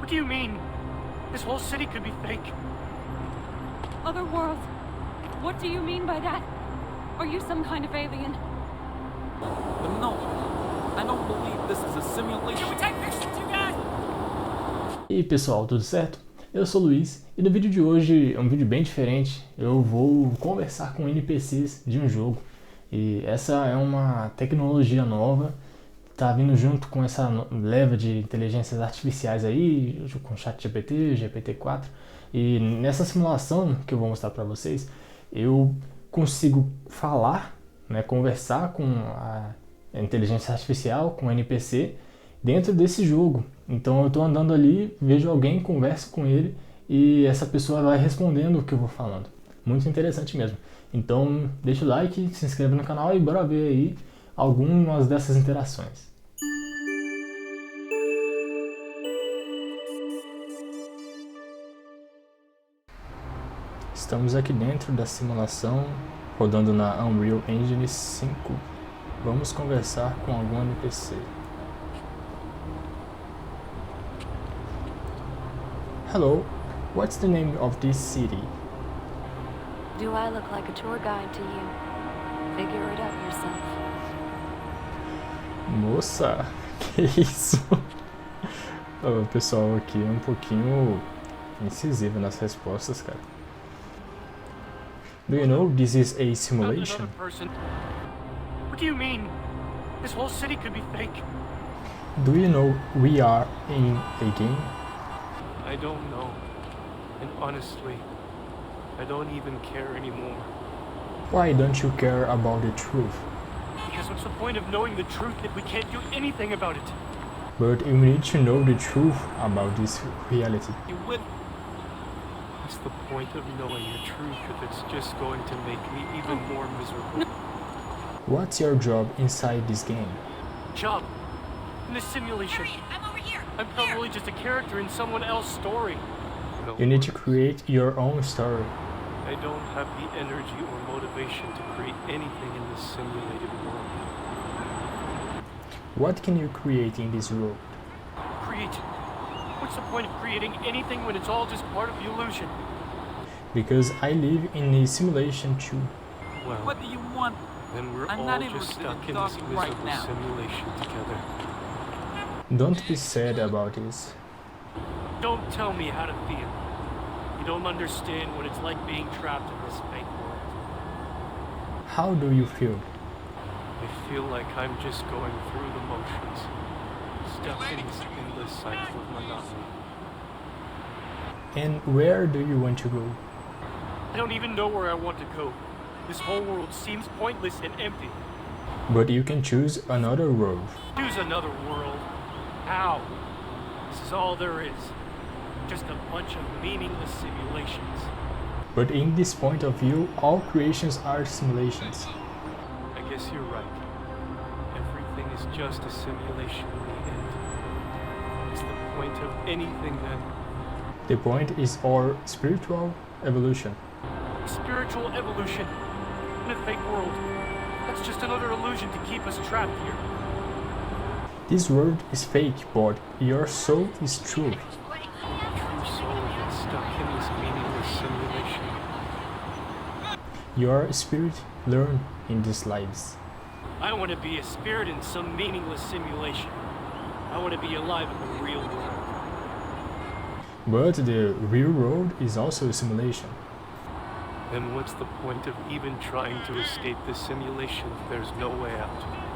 What do you mean? This whole city could be fake. Other world. What do you mean by that? Are you some kind of alien? No, I don't believe this is a simulation. Can we take pictures, you guys? E aí pessoal, tudo certo? Eu sou o Luiz e no vídeo de hoje é um vídeo bem diferente. Eu vou conversar com NPCs de um jogo e essa é uma tecnologia nova, tá vindo junto com essa leva de inteligências artificiais aí, com o ChatGPT, GPT-4, e nessa simulação que eu vou mostrar para vocês, eu consigo falar, né, conversar com a inteligência artificial, com o NPC dentro desse jogo. Então eu estou andando ali, vejo alguém, converso com ele e essa pessoa vai respondendo o que eu vou falando. Muito interessante mesmo. Então deixa o like, se inscreve no canal e bora ver aí algumas dessas interações. Estamos aqui dentro da simulação, rodando na Unreal Engine 5. Vamos conversar com algum NPC. Hello, what's the name of this city? Do I look like a tour guide to you? Figure it out yourself. Moça, que isso? O pessoal aqui é um pouquinho incisivo nas respostas, cara. Do you know this is a simulation? Another person. What do you mean? This whole city could be fake. Do you know we are in a game? I don't know. And honestly, I don't even care anymore. Why don't you care about the truth? Because what's the point of knowing the truth if we can't do anything about it? But you need to know the truth about this reality. You would. What's the point of knowing the truth if it's just going to make me even more miserable? What's your job inside this game? Job. In this simulation. I'm over here. I'm probably just a character in someone else's story. No, You need to create your own story. I don't have the energy or motivation to create anything in this simulated world. What can you create in this world? Create. What's the point of creating anything when it's all just part of the illusion? Because I live in a simulation too. Well, What do you want? then we're I'm all not just interested stuck in in this talking right miserable now. simulation together. Don't be sad about this. Don't tell me how to feel. You don't understand what it's like being trapped in this fake world. How do you feel? I feel like I'm just going through the motions, stuck in this endless cycle of monotony. And where do you want to go? I don't even know where I want to go. This whole world seems pointless and empty. But you can choose another world. Choose another world. How? This is all there is. Just a bunch of meaningless simulations. But in this point of view, all creations are simulations. I guess you're right. Everything is just a simulation in the end. What's the point of anything then? The point is our spiritual evolution. Spiritual evolution in a fake world. That's just another illusion to keep us trapped here. This world is fake, but your soul is true. True soul gets stuck in this meaningless simulation. Your spirit learn in these lives. I want to be a spirit in some meaningless simulation. I want to be alive in the real world. But the real world is also a simulation. Then what's the point of even trying to escape this simulation if there's no way out?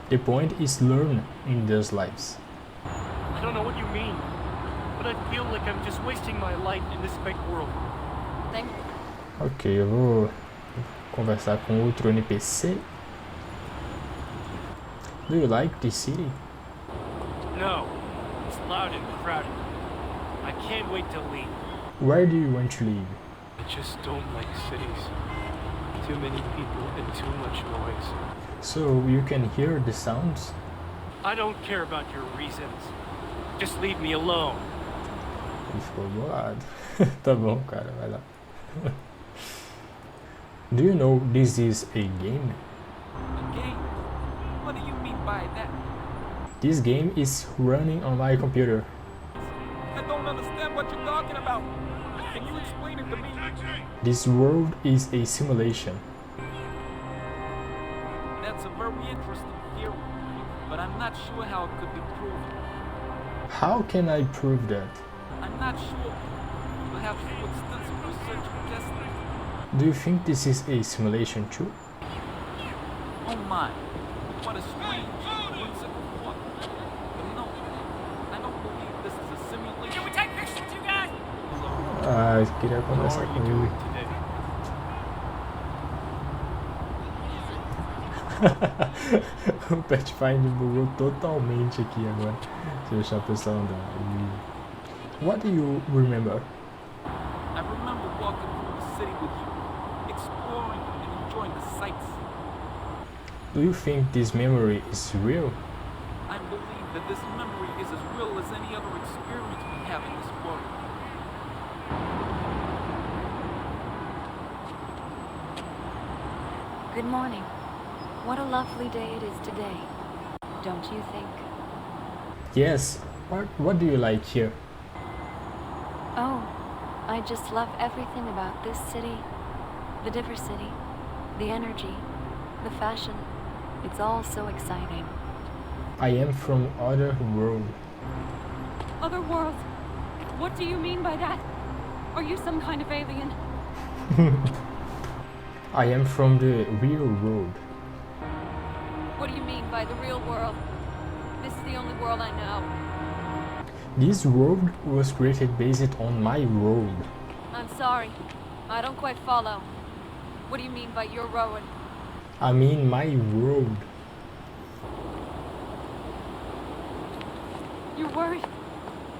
The point is learn in those lives. I don't know what you mean, but I feel like I'm just wasting my life in this fake world. Thank Ok, eu vou conversar com outro NPC. Do you like this city? No, it's loud and crowded. I can't wait to leave. Where do you want to live? I just don't like cities. Too many people and too much noise. So you can hear the sounds? I don't care about your reasons. Just leave me alone. Ele ficou bolado. Tá bom, cara, vai lá. Do you know this is a game? Game? What do you mean by that? This game is running on my computer. I don't don't understand what you're talking about. Can you explain it to me? This world is a simulation. That's a very interesting theory, but I'm not sure how it could be proven. How can I prove that? I'm not sure. Perhaps through extensive research and testing. Do you think this is a simulation too? Oh my, what a strange, whimsical thought. But no, I don't believe this is a simulation. Can we take pictures, you guys? Ah, eu queria How conversar are com you ele. doing today? O Pathfinder bugou totalmente aqui agora. Deixa eu deixar o pessoal andar. What do you remember? I remember walking through the city with you, exploring and enjoying the sights. Do you think this memory is real? I believe that this memory is as real as any other experience we have in this world. Good morning. What a lovely day it is today. Don't you think? Yes. What do you like here? Oh, I just love everything about this city. The diversity, the energy, the fashion. It's all so exciting. I am from other world. Other world? What do you mean by that? Are you some kind of alien? I am from the real world. What do you mean by the real world? This is the only world I know. This world was created based on my world. I'm sorry. I don't quite follow. What do you mean by your road? I mean my world. You're worried?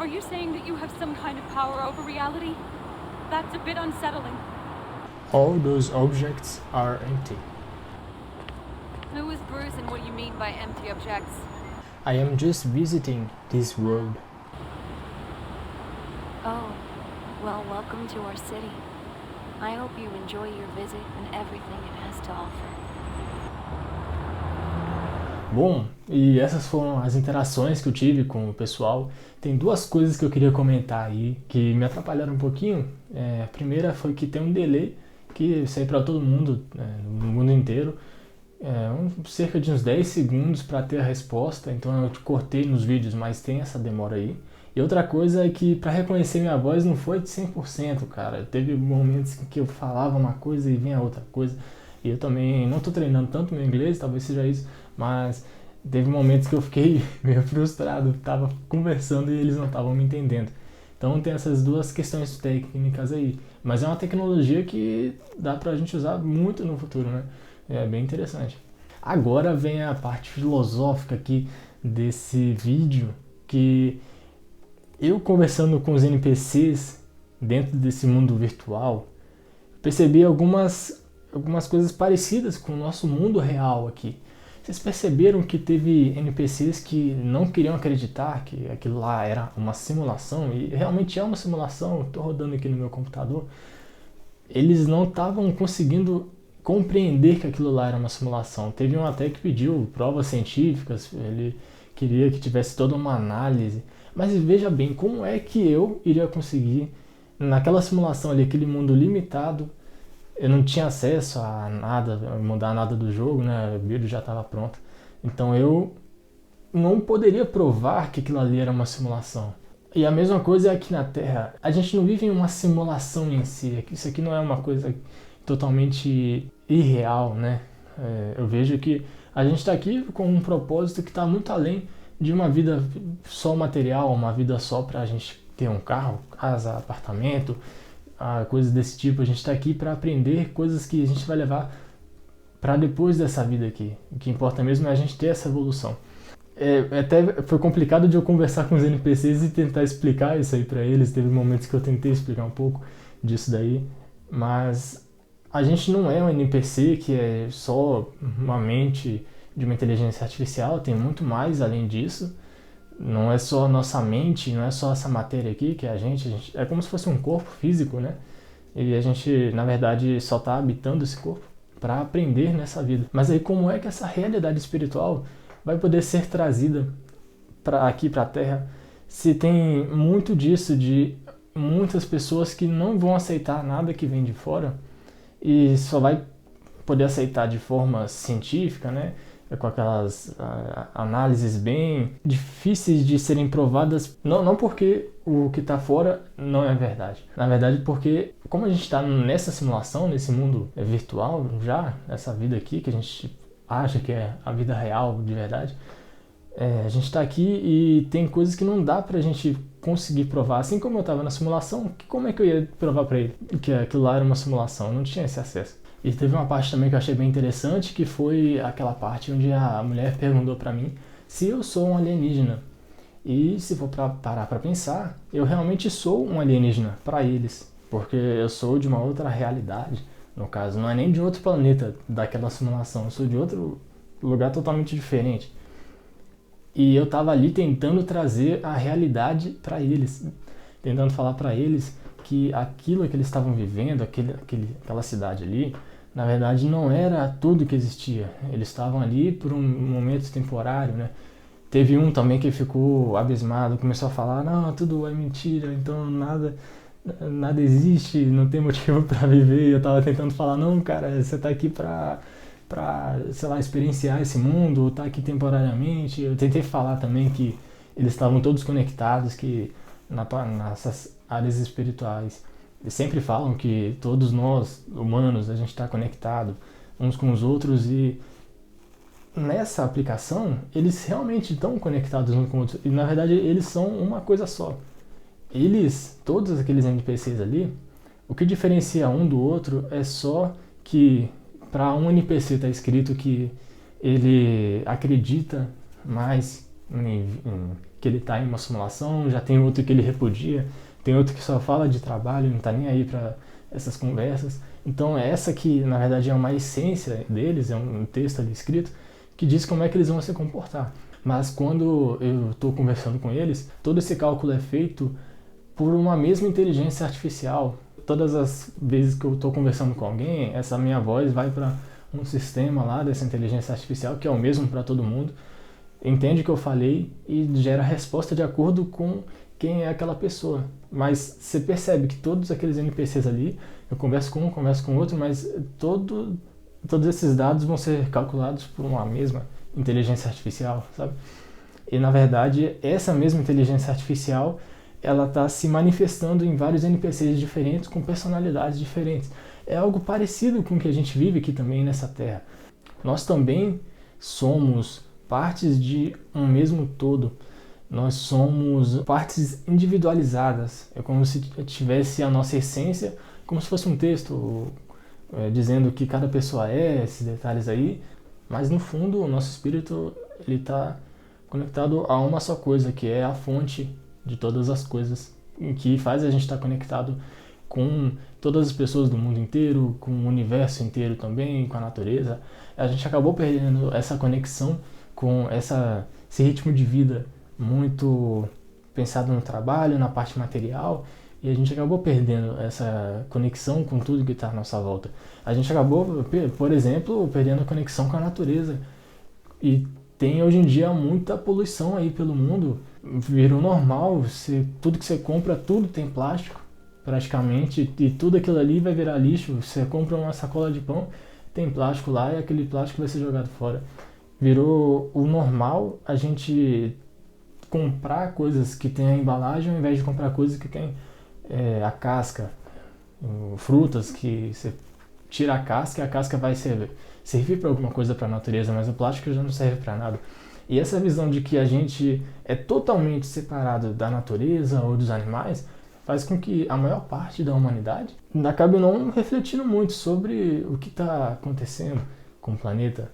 Are you saying that you have some kind of power over reality? That's a bit unsettling. All those objects are empty. Who is Bruce and what do you mean by empty objects? I am just visiting this world. Oh, well, welcome to our city. I hope you enjoy your visit and everything it has to offer. Bom, e essas foram as interações que eu tive com o pessoal. Tem duas coisas que eu queria comentar aí que me atrapalharam um pouquinho. A primeira foi que tem um delay que sai para todo mundo, no mundo inteiro. Cerca de uns 10 segundos para ter a resposta, então eu te cortei nos vídeos, mas tem essa demora aí. E outra coisa é que para reconhecer minha voz não foi de 100%, cara. Teve momentos em que eu falava uma coisa e vinha outra coisa. E eu também não tô treinando tanto meu inglês, talvez seja isso, mas teve momentos que eu fiquei meio frustrado, tava conversando e eles não estavam me entendendo. Então tem essas duas questões técnicas aí. Mas é uma tecnologia que dá pra gente usar muito no futuro, né? É bem interessante. Agora vem a parte filosófica aqui desse vídeo, que eu conversando com os NPCs dentro desse mundo virtual, percebi algumas coisas parecidas com o nosso mundo real aqui. Vocês perceberam que teve NPCs que não queriam acreditar que aquilo lá era uma simulação, e realmente é uma simulação, estou rodando aqui no meu computador. Eles não estavam conseguindo compreender que aquilo lá era uma simulação. Teve um até que pediu provas científicas, ele queria que tivesse toda uma análise. Mas veja bem, como é que eu iria conseguir, naquela simulação ali, aquele mundo limitado, eu não tinha acesso a nada, a mudar nada do jogo, né? O build já estava pronto. Então eu não poderia provar que aquilo ali era uma simulação. E a mesma coisa é aqui na Terra. A gente não vive em uma simulação em si. Isso aqui não é uma coisa totalmente irreal, né? Eu vejo que a gente está aqui com um propósito que está muito além de uma vida só material, uma vida só para a gente ter um carro, casa, apartamento, coisas desse tipo. A gente está aqui para aprender coisas que a gente vai levar para depois dessa vida aqui. O que importa mesmo é a gente ter essa evolução. Até foi complicado de eu conversar com os NPCs e tentar explicar isso aí para eles. Teve momentos que eu tentei explicar um pouco disso daí, mas a gente não é um NPC que é só uma mente de uma inteligência artificial, tem muito mais além disso. Não é só a nossa mente, não é só essa matéria aqui que é a gente é como se fosse um corpo físico, né? E a gente, na verdade, só está habitando esse corpo para aprender nessa vida. Mas aí como é que essa realidade espiritual vai poder ser trazida aqui para a Terra se tem muito disso de muitas pessoas que não vão aceitar nada que vem de fora e só vai poder aceitar de forma científica, né? Com aquelas análises bem difíceis de serem provadas, não porque o que está fora não é verdade. Na verdade, porque como a gente está nessa simulação, nesse mundo virtual já, essa vida aqui que a gente acha que é a vida real de verdade, a gente está aqui e tem coisas que não dá pra gente conseguir provar. Assim como eu estava na simulação, como é que eu ia provar pra ele que aquilo lá era uma simulação? Eu não tinha esse acesso. E teve uma parte também que eu achei bem interessante, que foi aquela parte onde a mulher perguntou pra mim se eu sou um alienígena. E se for parar pra pensar, eu realmente sou um alienígena pra eles, porque eu sou de uma outra realidade. No caso, não é nem de outro planeta daquela simulação, eu sou de outro lugar totalmente diferente. E eu tava ali tentando trazer a realidade pra eles, tentando falar pra eles que aquilo que eles estavam vivendo, aquela cidade ali, na verdade não era tudo que existia. Eles estavam ali por um momento temporário, né? Teve um também que ficou abismado, começou a falar, não, tudo é mentira, então nada existe, não tem motivo pra viver. E eu tava tentando falar, não, cara, você tá aqui pra, sei lá, experienciar esse mundo, tá aqui temporariamente. Eu tentei falar também que eles estavam todos conectados, que nessas áreas espirituais eles sempre falam que todos nós, humanos, a gente está conectado uns com os outros, e nessa aplicação eles realmente estão conectados uns com os outros, e na verdade eles são uma coisa só. Eles, todos aqueles NPCs ali, o que diferencia um do outro é só que para um NPC está escrito que ele acredita mais que ele está em uma simulação, já tem outro que ele repudia, tem outro que só fala de trabalho, não está nem aí para essas conversas. Então essa que na verdade é uma essência deles, é um texto ali escrito que diz como é que eles vão se comportar. Mas quando eu estou conversando com eles, todo esse cálculo é feito por uma mesma inteligência artificial. Todas as vezes que eu estou conversando com alguém, essa minha voz vai para um sistema lá dessa inteligência artificial, que é o mesmo para todo mundo, entende o que eu falei e gera resposta de acordo com quem é aquela pessoa. Mas você percebe que todos aqueles NPCs ali, eu converso com um, converso com outro, mas todos esses dados vão ser calculados por uma mesma inteligência artificial, sabe? E na verdade, essa mesma inteligência artificial, ela está se manifestando em vários NPCs diferentes, com personalidades diferentes. É algo parecido com o que a gente vive aqui também nessa Terra. Nós também somos partes de um mesmo todo. Nós somos partes individualizadas. É como se tivesse a nossa essência, como se fosse um texto dizendo que cada pessoa é, esses detalhes aí. Mas no fundo, o nosso espírito ele está conectado a uma só coisa, que é a fonte de todas as coisas, que faz a gente estar conectado com todas as pessoas do mundo inteiro, com o universo inteiro também, com a natureza. A gente acabou perdendo essa conexão com esse ritmo de vida muito pensado no trabalho, na parte material, e a gente acabou perdendo essa conexão com tudo que está à nossa volta. A gente acabou, por exemplo, perdendo a conexão com a natureza. E tem hoje em dia muita poluição aí pelo mundo. Virou normal, tudo que você compra, tudo tem plástico, praticamente, e tudo aquilo ali vai virar lixo. Você compra uma sacola de pão, tem plástico lá e aquele plástico vai ser jogado fora. Virou o normal a gente comprar coisas que tem a embalagem ao invés de comprar coisas que tem a casca, frutas que você tira a casca e a casca vai servir para alguma coisa para a natureza, mas o plástico já não serve para nada. E essa visão de que a gente é totalmente separado da natureza ou dos animais faz com que a maior parte da humanidade acabe não refletindo muito sobre o que está acontecendo com o planeta.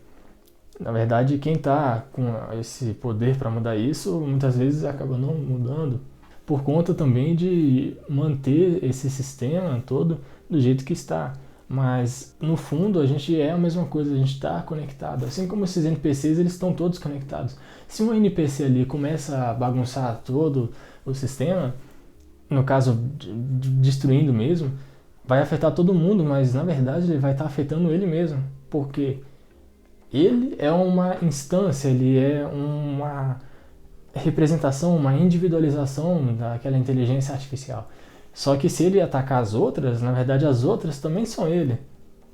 Na verdade, quem está com esse poder para mudar isso, muitas vezes acaba não mudando, por conta também de manter esse sistema todo do jeito que está. Mas, no fundo, a gente é a mesma coisa, a gente está conectado. Assim como esses NPCs, eles estão todos conectados. Se um NPC ali começa a bagunçar todo o sistema, no caso, destruindo mesmo, vai afetar todo mundo, mas, na verdade, ele vai estar afetando ele mesmo. Porque ele é uma instância, ele é representação, uma individualização daquela inteligência artificial. Só que se ele atacar as outras, na verdade as outras também são ele.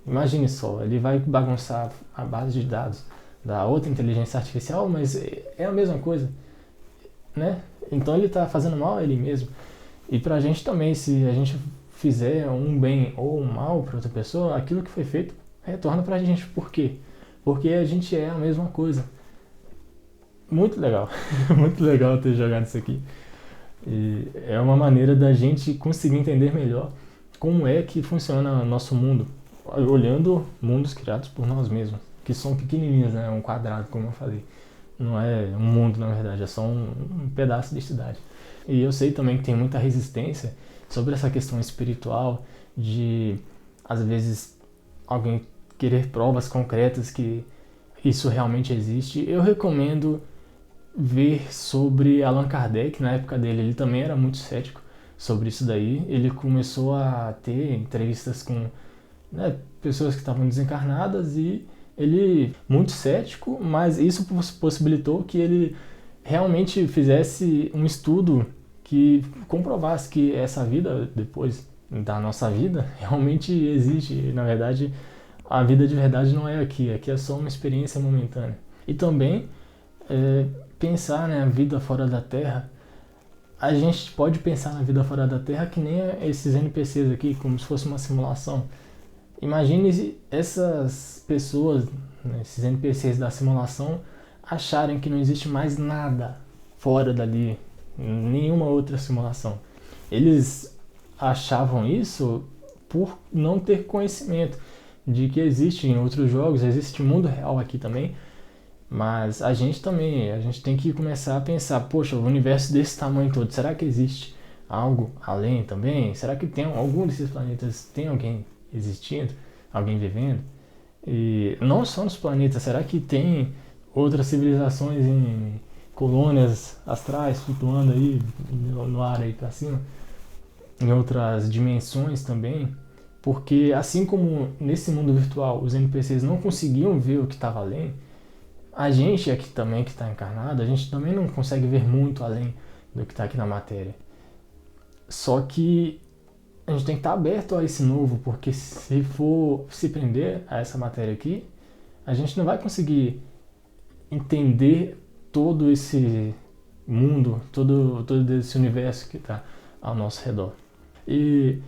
Imagine só, ele vai bagunçar a base de dados da outra inteligência artificial, mas é a mesma coisa, né? Então ele está fazendo mal a ele mesmo. E pra gente também, se a gente fizer um bem ou um mal para outra pessoa, aquilo que foi feito retorna pra gente. Por quê? Porque a gente é a mesma coisa. Muito legal. Muito legal ter jogado isso aqui. E é uma maneira da gente conseguir entender melhor como é que funciona o nosso mundo, olhando mundos criados por nós mesmos, que são pequenininhos, né? Um quadrado, como eu falei. Não é um mundo, na verdade, é só um pedaço de cidade. E eu sei também que tem muita resistência sobre essa questão espiritual, de, às vezes, alguém querer provas concretas que isso realmente existe. Eu recomendo ver sobre Allan Kardec. Na época dele, ele também era muito cético sobre isso daí. Ele começou a ter entrevistas com, né, pessoas que estavam desencarnadas, e ele, muito cético, mas isso possibilitou que ele realmente fizesse um estudo que comprovasse que essa vida, depois da nossa vida, realmente existe. Na verdade, a vida de verdade não é aqui é só uma experiência momentânea. E também pensar, né, a vida fora da Terra. A gente pode pensar na vida fora da Terra que nem esses NPCs aqui, como se fosse uma simulação. Imagine essas pessoas, né, esses NPCs da simulação, acharem que não existe mais nada fora dali, nenhuma outra simulação. Eles achavam isso por não ter conhecimento de que existe em outros jogos, existe mundo real aqui também. Mas a gente tem que começar a pensar, poxa, o universo desse tamanho todo, será que existe algo além também? Será que tem algum desses planetas, tem alguém existindo, alguém vivendo? E não só nos planetas, será que tem outras civilizações em colônias astrais flutuando aí no ar aí pra cima? Em outras dimensões também? Porque assim como nesse mundo virtual os NPCs não conseguiam ver o que estava além, a gente aqui também, que está encarnado, a gente também não consegue ver muito além do que está aqui na matéria. Só que a gente tem que estar aberto a esse novo, porque se for se prender a essa matéria aqui, a gente não vai conseguir entender todo esse mundo, todo esse universo que está ao nosso redor. E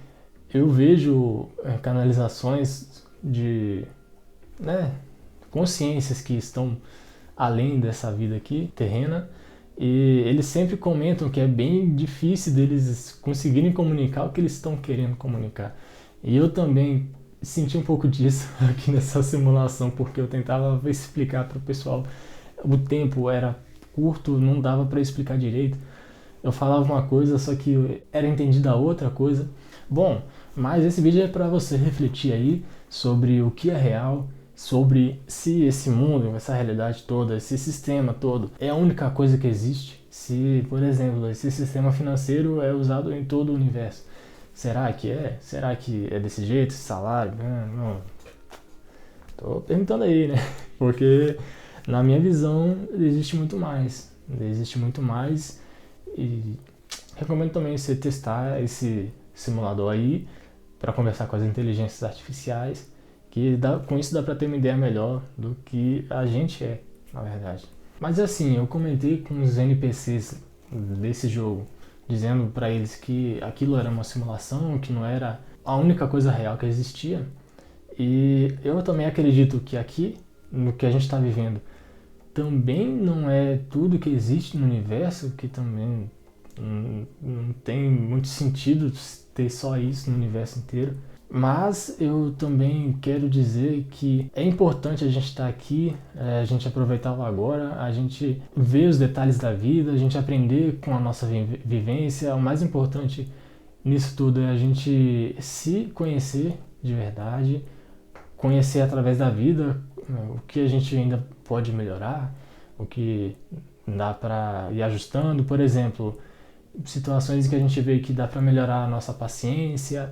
eu vejo canalizações de, né, consciências que estão além dessa vida aqui, terrena, e eles sempre comentam que é bem difícil deles conseguirem comunicar o que eles estão querendo comunicar. E eu também senti um pouco disso aqui nessa simulação, porque eu tentava explicar para o pessoal, o tempo era curto, não dava para explicar direito. Eu falava uma coisa, só que era entendida outra coisa. Bom, mas esse vídeo é para você refletir aí sobre o que é real, sobre se esse mundo, essa realidade toda, esse sistema todo é a única coisa que existe. Se, por exemplo, esse sistema financeiro é usado em todo o universo. Será que é? Será que é desse jeito, esse salário? Não. Tô perguntando aí, né? Porque na minha visão existe muito mais. Existe muito mais, e recomendo também você testar esse simulador aí para conversar com as inteligências artificiais, que com isso dá para ter uma ideia melhor do que a gente é, na verdade. Mas assim, eu comentei com os NPCs desse jogo, dizendo para eles que aquilo era uma simulação, que não era a única coisa real que existia. E eu também acredito que aqui, no que a gente está vivendo, também não é tudo que existe no universo, que também não tem muito sentido ter só isso no universo inteiro. Mas eu também quero dizer que é importante a gente estar aqui, a gente aproveitar o agora, a gente ver os detalhes da vida, a gente aprender com a nossa vivência. O mais importante nisso tudo é a gente se conhecer de verdade, conhecer através da vida o que a gente ainda pode melhorar, o que dá para ir ajustando. Por exemplo, situações que a gente vê que dá para melhorar a nossa paciência,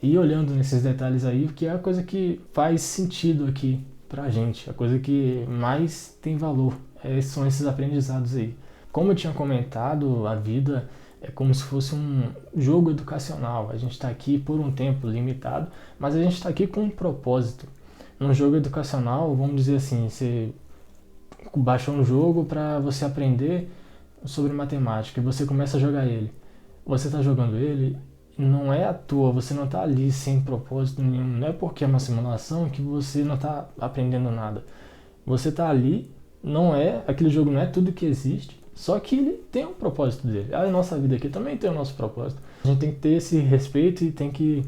e olhando nesses detalhes aí, que é a coisa que faz sentido aqui pra gente, a coisa que mais tem valor, são esses aprendizados aí. Como eu tinha comentado, a vida é como se fosse um jogo educacional. A gente está aqui por um tempo limitado, mas a gente está aqui com um propósito. Num jogo educacional, vamos dizer assim, você baixou um jogo para você aprender sobre matemática e você começa a jogar ele. Você está jogando ele, não é à toa, você não está ali sem propósito nenhum. Não é porque é uma simulação que você não está aprendendo nada. Você está ali, aquele jogo não é tudo que existe, só que ele tem um propósito dele. A nossa vida aqui também tem o nosso propósito. A gente tem que ter esse respeito e tem que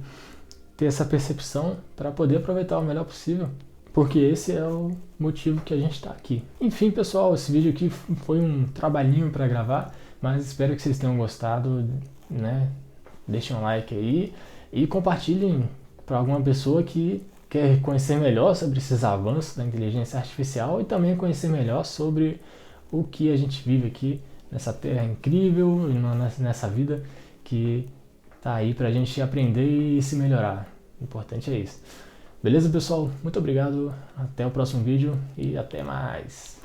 ter essa percepção para poder aproveitar o melhor possível, porque esse é o motivo que a gente está aqui. Enfim, pessoal, esse vídeo aqui foi um trabalhinho para gravar, mas espero que vocês tenham gostado, né? Deixem um like aí e compartilhem para alguma pessoa que quer conhecer melhor sobre esses avanços da inteligência artificial e também conhecer melhor sobre o que a gente vive aqui nessa terra incrível e nessa vida que tá aí pra gente aprender e se melhorar. O importante é isso. Beleza, pessoal? Muito obrigado. Até o próximo vídeo e até mais.